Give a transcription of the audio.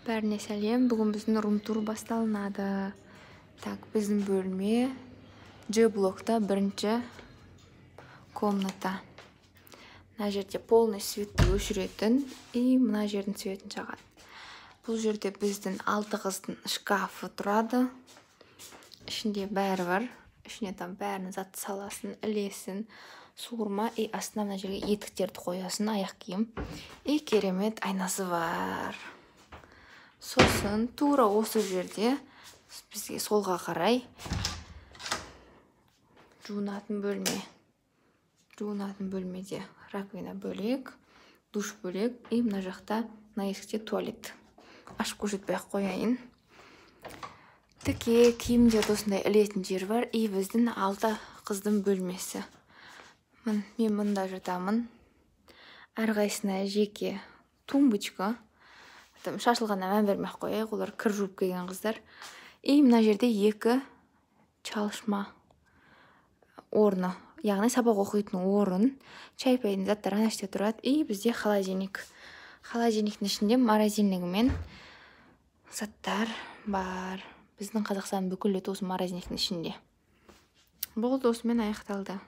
Бәріне сәлем, бүгін біздің рум-тур басталынады. Так, біздің бөлме G блокта бірінші комната. Мына жерде полный светті өшіретін, и мына жердің светін жағады. Бұл жерде біздің 6 қыздың шкафы тұрады. Ішінде бәрі бар. Ішіне там бәрін зат саласын, ілесін, суырма, и астына мына жерге етіктерді қоясын, аяқ киім. И керемет айнасы бар. Сосын тура осы жерде бізге солға қарай жуынатын бөлме. Жуынатын бөлмеде раковина бөлек, душ бөлек, и мына жақта мына есікте туалет. Ашып көрсетпей-ақ қояйын. Тіке киімдерді осындай ілетін жер бар, и біздің 6 қыздың бөлмесі. Мен мұнда жатамын. Әрқайсысына жеке тумбочка. Шашылғанына мән бермей-ақ қояйық, олар кір жуып келген қыздар. И мына жерде 2 çalışma орны, яғни сабақ оқитын орын, чай пайдың заттары ана жерде тұрады. И бізде холодильник. Холодильниктің ішінде морозильнигі мен заттар бар. Біздің Қазақстан бүкіл осы морозильниктің ішінде. Болды, осымен аяқталды.